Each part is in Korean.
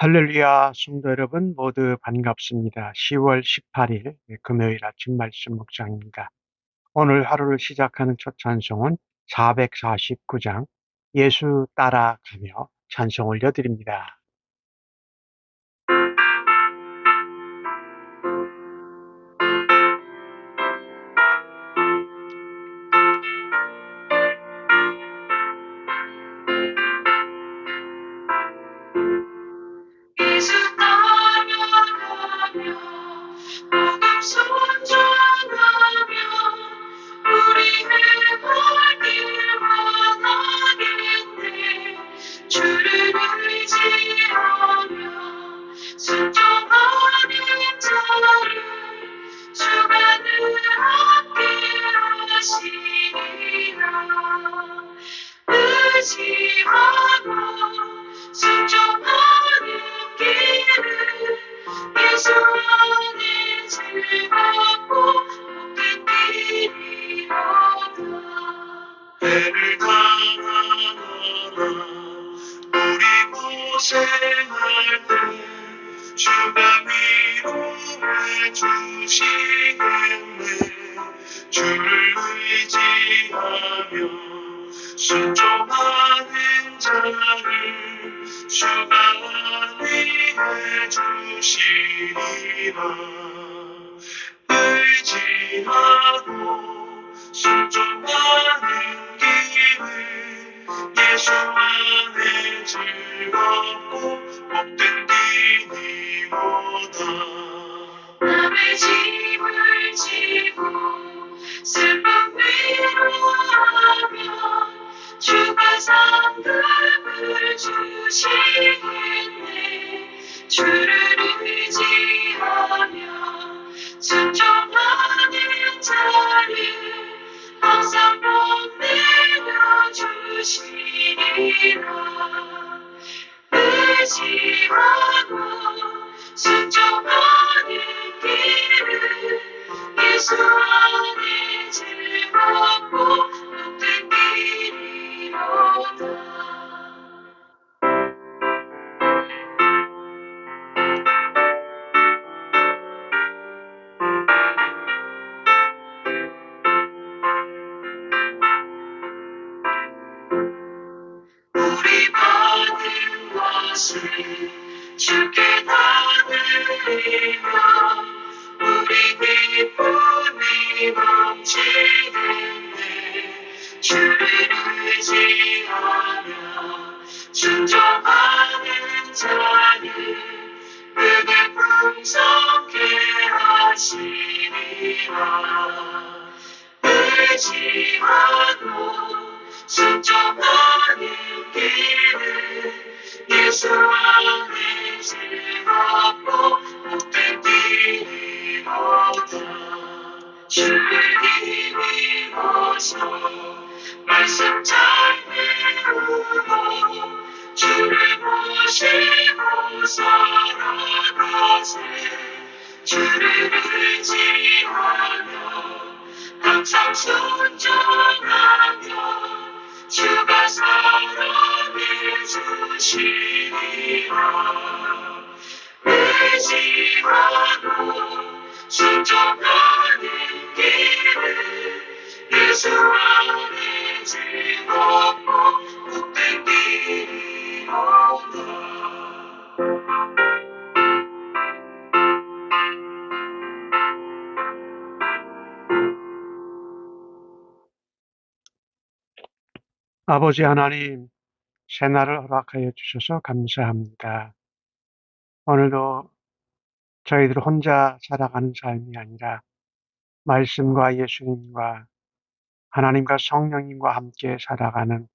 할렐루야, 성도 여러분 모두 반갑습니다. 10월 18일 금요일 아침 말씀 묵상입니다. 오늘 하루를 시작하는 첫 찬송은 449장 예수 따라가며 찬송 올려드립니다. 예수 따라가며 복음 선전하며 우리의 발길 원하겠네. 주를 의지하며 순종하는 자를 주가 늘 함께 하시리라. 의지하고 순종하는 길을 예수 안에 즐겁고 복된 길이로다. 배를 당하거나 우리 고생할 때 주가 위로해 주시겠네. 주를 의지하며 순종하는 자를 주가 안위해 주시리라. 의지하고 순종하는 길을 예수 안에 즐겁고 복된 길이로다. 남의 짐을 지고 슬픔 위로하며 주가 상급을 주시겠네. 주를 의지하며 순종하는 자를 항상 복 내려주시리라. 의지하고 순종하는 길을 예수 안에 즐겁고 복된 길이로다. 우리 받은 것을 주께 다 드리며 우리 기쁨이 넘치겠네. 주를 의지하며 순종하는 자를 그게 풍성케 하시리라. 의지하고 순종하는 길을 예수 안에 즐겁고 복된 길이로다. 주를 힘입어서 말씀 잘 배우고 주를 모시고 살아가세. 주를 의지하며 항상 순종하며 주가 사랑해 주시리라. 의지하고 순종하는 길을 예수 안에 즐겁고 복된 길이로다. 아버지 하나님, 새날을 허락하여 주셔서 감사합니다. 오늘도 저희들 혼자 살아가는 삶이 아니라 말씀과 예수님과 하나님과 성령님과 함께 살아가는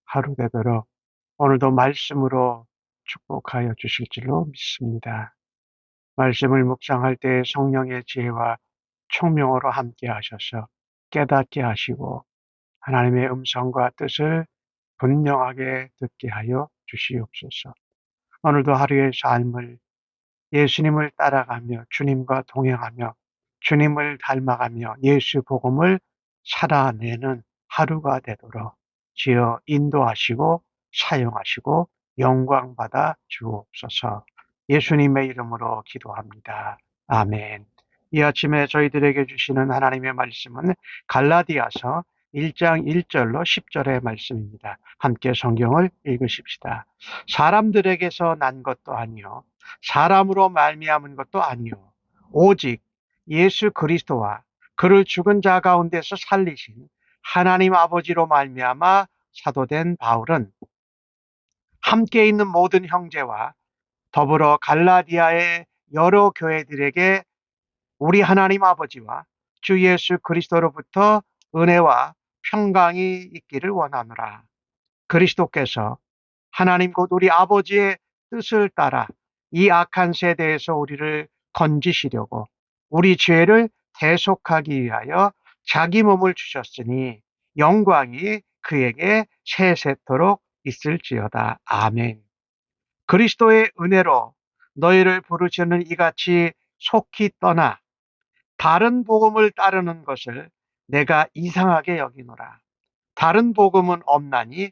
하루 되도록 오늘도 말씀으로 축복하여 주실 줄로 믿습니다. 말씀을 묵상할 때 성령의 지혜와 총명으로 함께 하셔서 깨닫게 하시고 하나님의 음성과 뜻을 분명하게 듣게 하여 주시옵소서. 오늘도 하루의 삶을 예수님을 따라가며 주님과 동행하며 주님을 닮아가며 예수 복음을 살아내는 하루가 되도록 주여 인도하시고 사용하시고 영광받아 주옵소서. 예수님의 이름으로 기도합니다. 아멘. 이 아침에 저희들에게 주시는 하나님의 말씀은 갈라디아서 1장 1절로 10절의 말씀입니다. 함께 성경을 읽으십시다. 사람들에게서 난 것도 아니요 사람으로 말미암은 것도 아니요 오직 예수 그리스도와 그를 죽은 자 가운데서 살리신 하나님 아버지로 말미암아 사도된 바울은 함께 있는 모든 형제와 더불어 갈라디아의 여러 교회들에게 우리 하나님 아버지와 주 예수 그리스도로부터 은혜와 평강이 있기를 원하노라. 그리스도께서 하나님 곧 우리 아버지의 뜻을 따라 이 악한 세대에서 우리를 건지시려고 우리 죄를 대속하기 위하여 자기 몸을 주셨으니 영광이 그에게 세세토록 있을지어다. 아멘. 그리스도의 은혜로 너희를 부르시는 이같이 속히 떠나 다른 복음을 따르는 것을 내가 이상하게 여기노라. 다른 복음은 없나니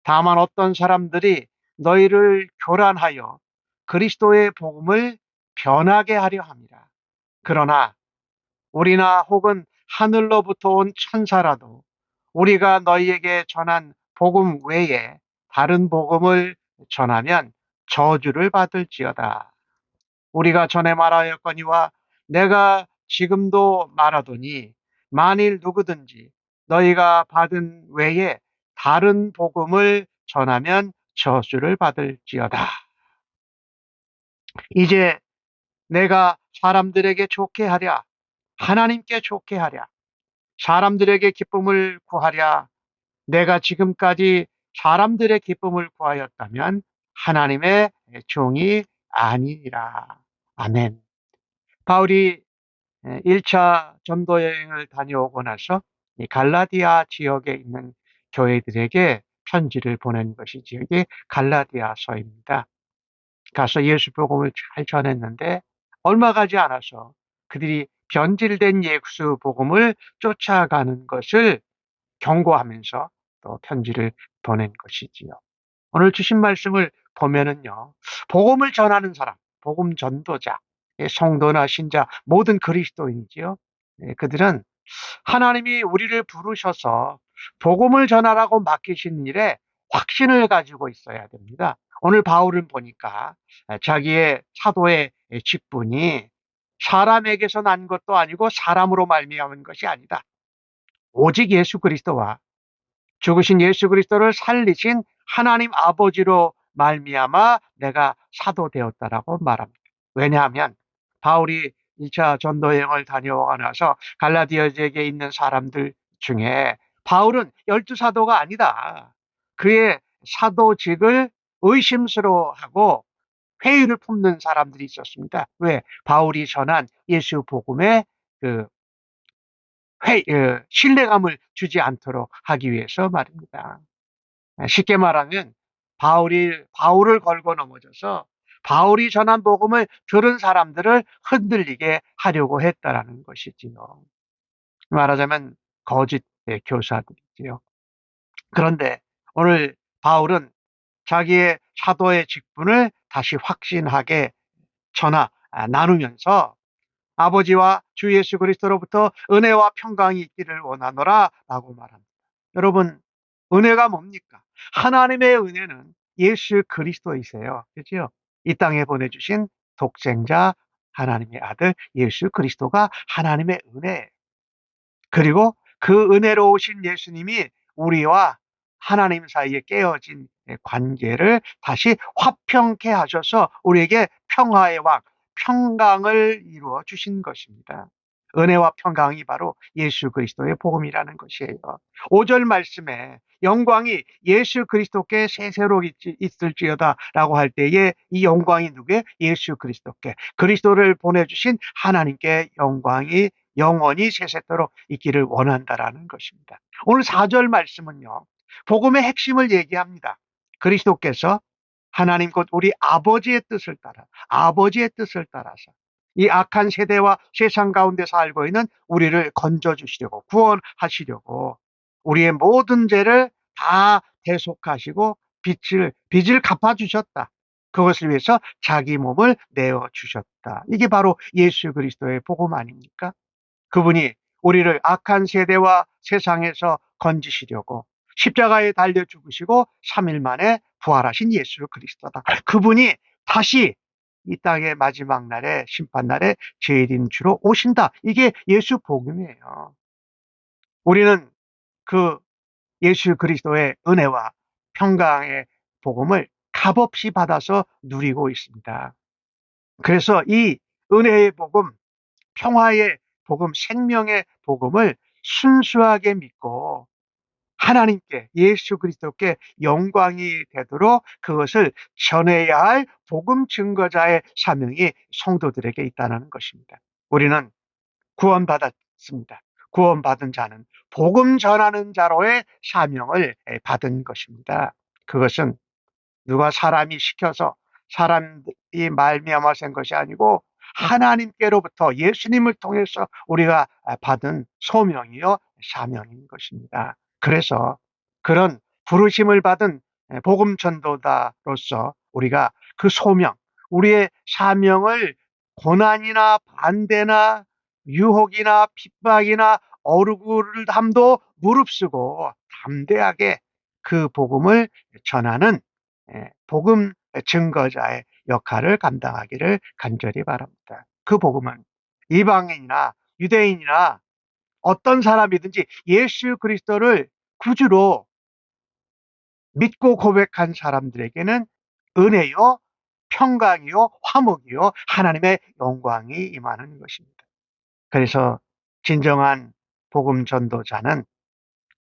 다만 어떤 사람들이 너희를 교란하여 그리스도의 복음을 변하게 하려 함이라. 그러나 우리나 혹은 하늘로부터 온 천사라도 우리가 너희에게 전한 복음 외에 다른 복음을 전하면 저주를 받을지어다. 우리가 전에 말하였거니와 내가 지금도 말하더니 만일 누구든지 너희가 받은 외에 다른 복음을 전하면 저주를 받을지어다. 이제 내가 사람들에게 좋게 하랴, 하나님께 좋게 하랴, 사람들에게 기쁨을 구하랴, 내가 지금까지 사람들의 기쁨을 구하였다면 하나님의 종이 아니니라. 아멘. 바울이 1차 전도 여행을 다녀오고 나서 이 갈라디아 지역에 있는 교회들에게 편지를 보낸 것이 이게 갈라디아서입니다. 가서 예수 복음을 잘 전했는데 얼마 가지 않아서 그들이 변질된 예수 복음을 쫓아가는 것을 경고하면서 또 편지를 보낸 것이지요. 오늘 주신 말씀을 보면은요, 복음을 전하는 사람, 복음 전도자, 성도나 신자, 모든 그리스도인이지요. 그들은 하나님이 우리를 부르셔서 복음을 전하라고 맡기신 일에 확신을 가지고 있어야 됩니다. 오늘 바울은 보니까 자기의 사도의 직분이 사람에게서 난 것도 아니고 사람으로 말미암은 것이 아니다. 오직 예수 그리스도와 죽으신 예수 그리스도를 살리신 하나님 아버지로 말미암아 내가 사도 되었다라고 말합니다. 왜냐하면 바울이 2차 전도 여행을 다녀오고 나서 갈라디아 지역에 있는 사람들 중에 바울은 12사도가 아니다. 그의 사도직을 의심스러워하고 회의를 품는 사람들이 있었습니다. 왜? 바울이 전한 예수 복음에 그 신뢰감을 주지 않도록 하기 위해서 말입니다. 쉽게 말하면 바울을 걸고 넘어져서 바울이 전한 복음을 들은 사람들을 흔들리게 하려고 했다라는 것이지요. 말하자면 거짓 교사들이지요. 그런데 오늘 바울은 자기의 사도의 직분을 다시 확신하게 나누면서 아버지와 주 예수 그리스도로부터 은혜와 평강이 있기를 원하노라 라고 말합니다. 여러분, 은혜가 뭡니까? 하나님의 은혜는 예수 그리스도이세요. 그렇죠? 이 땅에 보내주신 독생자 하나님의 아들 예수 그리스도가 하나님의 은혜예요. 그리고 그 은혜로우신 예수님이 우리와 하나님 사이에 깨어진 관계를 다시 화평케 하셔서 우리에게 평화의 왕, 평강을 이루어 주신 것입니다. 은혜와 평강이 바로 예수 그리스도의 복음이라는 것이에요. 5절 말씀에 영광이 예수 그리스도께 세세로 있을지어다 라고 할 때에 이 영광이 누구예요? 예수 그리스도께, 그리스도를 보내주신 하나님께 영광이 영원히 세세토록 있기를 원한다라는 것입니다. 오늘 4절 말씀은요, 복음의 핵심을 얘기합니다. 그리스도께서 하나님 곧 우리 아버지의 뜻을 따라서 이 악한 세대와 세상 가운데 살고 있는 우리를 건져주시려고, 구원하시려고 우리의 모든 죄를 다 대속하시고 빚을 갚아주셨다. 그것을 위해서 자기 몸을 내어 주셨다. 이게 바로 예수 그리스도의 복음 아닙니까? 그분이 우리를 악한 세대와 세상에서 건지시려고 십자가에 달려 죽으시고 3일 만에 부활하신 예수 그리스도다. 그분이 다시 이 땅의 마지막 날에 심판날에 죄인 주로 오신다. 이게 예수 복음이에요. 우리는 그 예수 그리스도의 은혜와 평강의 복음을 값없이 받아서 누리고 있습니다. 그래서 이 은혜의 복음, 평화의 복음, 생명의 복음을 순수하게 믿고 하나님께, 예수 그리스도께 영광이 되도록 그것을 전해야 할 복음 증거자의 사명이 성도들에게 있다는 것입니다. 우리는 구원받았습니다. 구원받은 자는 복음 전하는 자로의 사명을 받은 것입니다. 그것은 누가 사람이 시켜서 사람이 말미암아 된 것이 아니고 하나님께로부터 예수님을 통해서 우리가 받은 소명이요 사명인 것입니다. 그래서 그런 부르심을 받은 복음 전도자로서 우리가 그 소명, 우리의 사명을 고난이나 반대나 유혹이나 핍박이나 어루구를함도 무릅쓰고 담대하게 그 복음을 전하는 복음 증거자의 역할을 감당하기를 간절히 바랍니다. 그 복음은 이방인이나 유대인이나 어떤 사람이든지 예수 그리스도를 구주로 믿고 고백한 사람들에게는 은혜요, 평강이요, 화목이요, 하나님의 영광이 임하는 것입니다. 그래서 진정한 복음 전도자는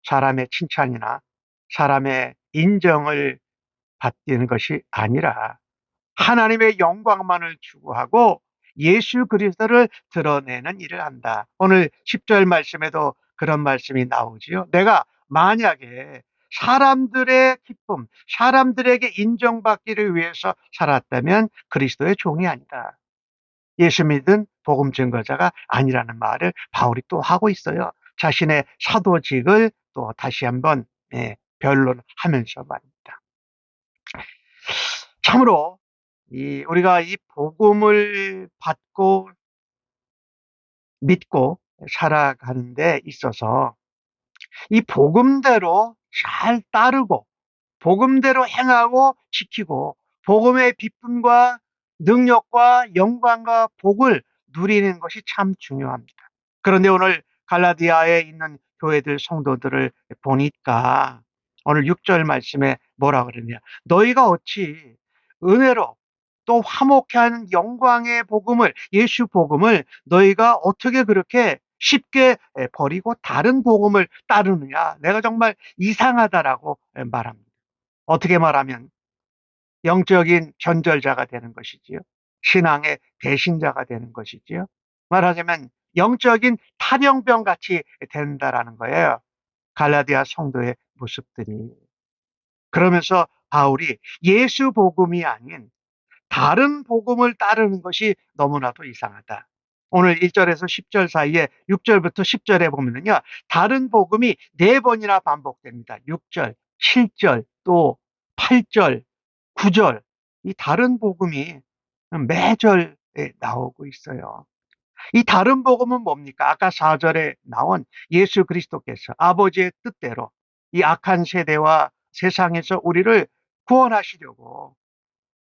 사람의 칭찬이나 사람의 인정을 받는 것이 아니라 하나님의 영광만을 추구하고 예수 그리스도를 드러내는 일을 한다. 오늘 10절 말씀에도 그런 말씀이 나오지요. 내가 만약에 사람들의 기쁨, 사람들에게 인정받기를 위해서 살았다면 그리스도의 종이 아니다. 예수 믿은 복음 증거자가 아니라는 말을 바울이 또 하고 있어요. 자신의 사도직을 또 다시 한번 변론하면서 말입니다. 참으로 우리가 이 복음을 받고 믿고 살아가는 데 있어서 이 복음대로 잘 따르고 복음대로 행하고 지키고 복음의 기쁨과 능력과 영광과 복을 누리는 것이 참 중요합니다. 그런데 오늘 갈라디아에 있는 교회들 성도들을 보니까 오늘 6절 말씀에 뭐라 그러냐. 너희가 어찌 은혜로 또 화목해 하는 영광의 복음을, 예수 복음을 너희가 어떻게 그렇게 쉽게 버리고 다른 복음을 따르느냐. 내가 정말 이상하다라고 말합니다. 어떻게 말하면 영적인 변절자가 되는 것이지요. 신앙의 배신자가 되는 것이지요. 말하자면 영적인 탈영병 같이 된다라는 거예요. 갈라디아 성도의 모습들이. 그러면서 바울이 예수 복음이 아닌 다른 복음을 따르는 것이 너무나도 이상하다. 오늘 1절에서 10절 사이에 6절부터 10절에 보면요. 다른 복음이 4번이나 반복됩니다. 6절, 7절, 또 8절, 9절. 이 다른 복음이 매절에 나오고 있어요. 이 다른 복음은 뭡니까? 아까 4절에 나온 예수 그리스도께서 아버지의 뜻대로 이 악한 세대와 세상에서 우리를 구원하시려고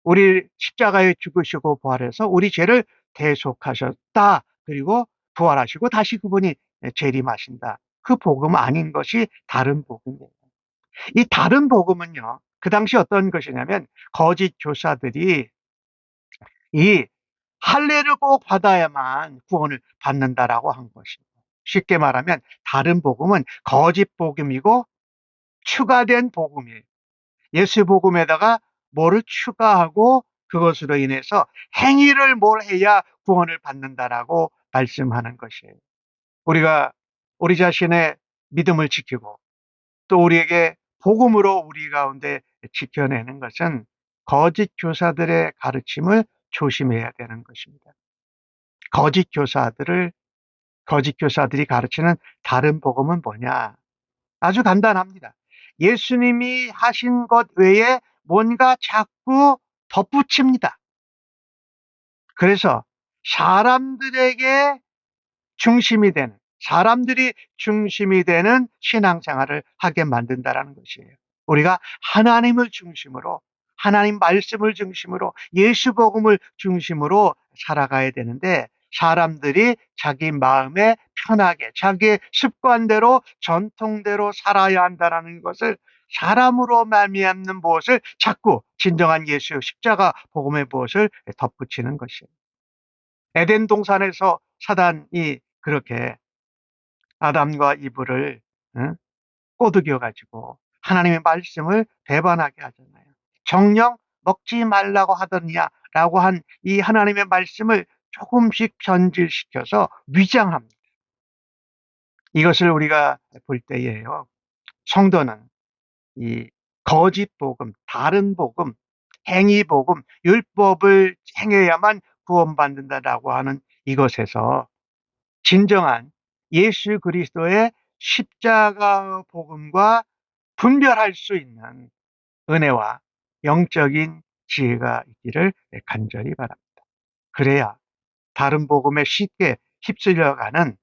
우리 십자가에 죽으시고 부활해서 우리 죄를 대속하셨다. 그리고 부활하시고 다시 그분이 재림하신다. 그 복음 아닌 것이 다른 복음이에요. 이 다른 복음은요. 그 당시 어떤 것이냐면 거짓 교사들이 이 할례를 꼭 받아야만 구원을 받는다라고 한 것입니다. 쉽게 말하면 다른 복음은 거짓 복음이고 추가된 복음이에요. 예수 복음에다가 뭐를 추가하고 그것으로 인해서 행위를 뭘 해야 구원을 받는다라고 말씀하는 것이에요. 우리가 우리 자신의 믿음을 지키고 또 우리에게 복음으로 우리 가운데 지켜내는 것은 거짓 교사들의 가르침을 조심해야 되는 것입니다. 거짓 교사들이 가르치는 다른 복음은 뭐냐? 아주 간단합니다. 예수님이 하신 것 외에 뭔가 자꾸 덧붙입니다. 그래서 사람들이 중심이 되는 신앙생활을 하게 만든다라는 것이에요. 우리가 하나님을 중심으로, 하나님 말씀을 중심으로, 예수 복음을 중심으로 살아가야 되는데, 사람들이 자기 마음에 편하게 자기의 습관대로 전통대로 살아야 한다는 것을, 사람으로 말미암는 무엇을 자꾸 진정한 예수 십자가 복음의 무엇을 덧붙이는 것이에요. 에덴 동산에서 사단이 그렇게 아담과 이브를 꼬드겨 가지고 하나님의 말씀을 배반하게 하잖아요. 정녕 먹지 말라고 하더니야라고 한 이 하나님의 말씀을 조금씩 변질시켜서 위장합니다. 이것을 우리가 볼 때에요, 성도는 이 거짓 복음, 다른 복음, 행위 복음, 율법을 행해야만 구원받는다라고 하는 이것에서 진정한 예수 그리스도의 십자가 복음과 분별할 수 있는 은혜와 영적인 지혜가 있기를 간절히 바랍니다. 그래야 다른 복음에 쉽게 휩쓸려가는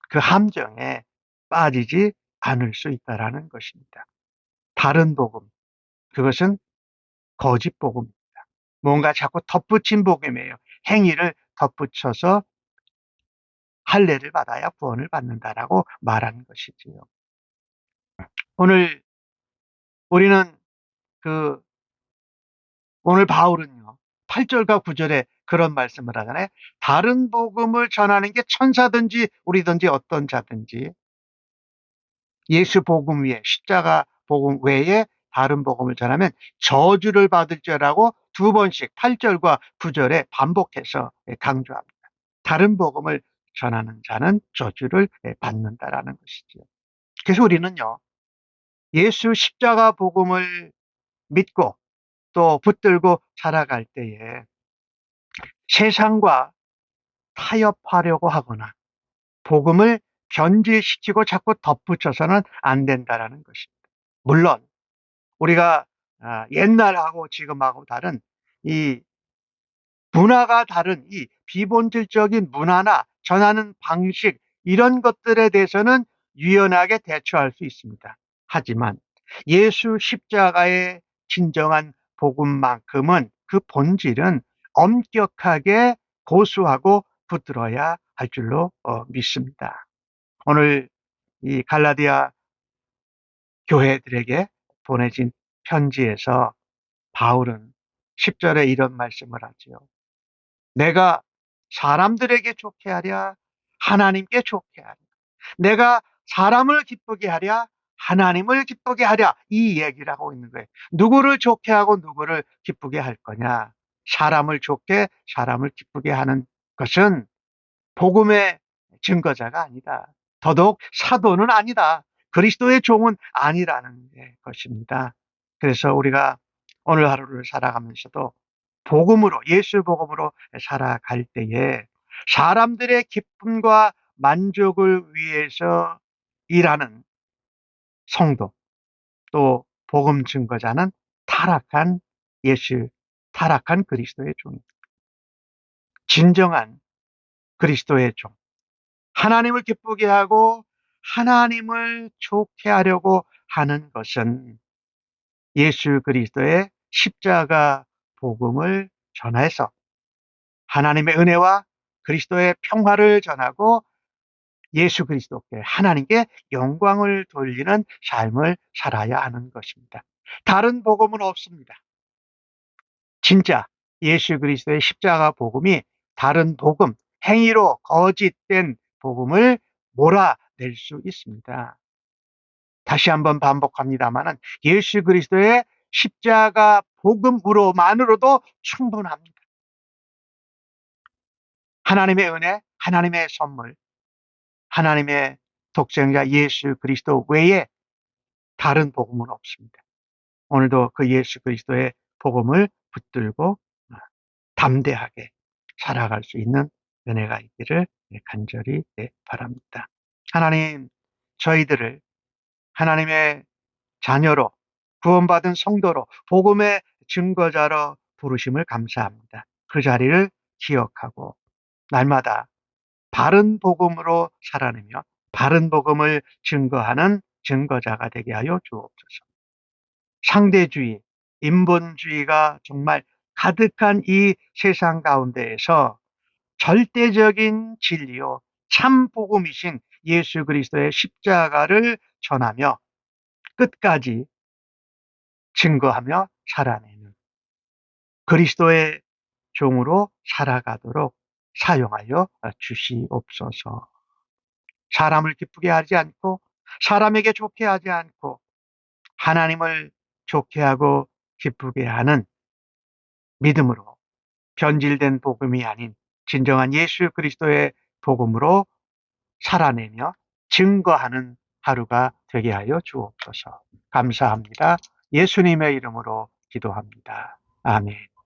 그 함정에 빠지지 않을 수 있다라는 것입니다. 다른 복음, 그것은 거짓 복음입니다. 뭔가 자꾸 덧붙인 복음이에요. 행위를 덧붙여서 할례를 받아야 구원을 받는다라고 말하는 것이지요. 오늘 우리는 그 오늘 바울은요, 8절과 9절에 그런 말씀을 하잖아요. 다른 복음을 전하는 게 천사든지 우리든지 어떤 자든지 예수 복음 위에, 십자가 복음 외에 다른 복음을 전하면 저주를 받을 자라고 두 번씩 8절과 9절에 반복해서 강조합니다. 다른 복음을 전하는 자는 저주를 받는다라는 것이죠. 그래서 우리는요, 예수 십자가 복음을 믿고 또 붙들고 살아갈 때에 세상과 타협하려고 하거나 복음을 변질시키고 자꾸 덧붙여서는 안 된다라는 것입니다. 물론 우리가 옛날하고 지금하고 다른 이 문화가 다른 이 비본질적인 문화나 전하는 방식, 이런 것들에 대해서는 유연하게 대처할 수 있습니다. 하지만 예수 십자가의 진정한 복음만큼은 그 본질은 엄격하게 고수하고 붙들어야 할 줄로 믿습니다. 오늘 이 갈라디아 교회들에게 보내진 편지에서 바울은 10절에 이런 말씀을 하지요. 내가 사람들에게 좋게 하랴, 하나님께 좋게 하랴. 내가 사람을 기쁘게 하랴, 하나님을 기쁘게 하랴. 이 얘기를 하고 있는 거예요. 누구를 좋게 하고 누구를 기쁘게 할 거냐? 사람을 좋게, 사람을 기쁘게 하는 것은 복음의 증거자가 아니다. 더더욱 사도는 아니다. 그리스도의 종은 아니라는 것입니다. 그래서 우리가 오늘 하루를 살아가면서도 복음으로, 예수 복음으로 살아갈 때에 사람들의 기쁨과 만족을 위해서 일하는 성도, 또 복음 증거자는 타락한 타락한 그리스도의 종입니다. 진정한 그리스도의 종, 하나님을 기쁘게 하고 하나님을 좋게 하려고 하는 것은 예수 그리스도의 십자가 복음을 전해서 하나님의 은혜와 그리스도의 평화를 전하고 예수 그리스도께, 하나님께 영광을 돌리는 삶을 살아야 하는 것입니다. 다른 복음은 없습니다. 진짜 예수 그리스도의 십자가 복음이 다른 복음, 행위로 거짓된 복음을 몰아낼 수 있습니다. 다시 한번 반복합니다마는 예수 그리스도의 십자가 복음으로만으로도 충분합니다. 하나님의 은혜, 하나님의 선물, 하나님의 독생자 예수 그리스도 외에 다른 복음은 없습니다. 오늘도 그 예수 그리스도의 복음을 붙들고 담대하게 살아갈 수 있는 은혜가 있기를 간절히 바랍니다. 하나님, 저희들을 하나님의 자녀로, 구원받은 성도로, 복음의 증거자로 부르심을 감사합니다. 그 자리를 기억하고 날마다 바른 복음으로 살아내며 바른 복음을 증거하는 증거자가 되게 하여 주옵소서. 상대주의, 인본주의가 정말 가득한 이 세상 가운데에서 절대적인 진리요, 참 복음이신 예수 그리스도의 십자가를 전하며 끝까지 증거하며 살아내는 그리스도의 종으로 살아가도록 사용하여 주시옵소서. 사람을 기쁘게 하지 않고 사람에게 좋게 하지 않고 하나님을 좋게 하고 기쁘게 하는 믿음으로 변질된 복음이 아닌 진정한 예수 그리스도의 복음으로 살아내며 증거하는 하루가 되게 하여 주옵소서. 감사합니다. 예수님의 이름으로 기도합니다. 아멘.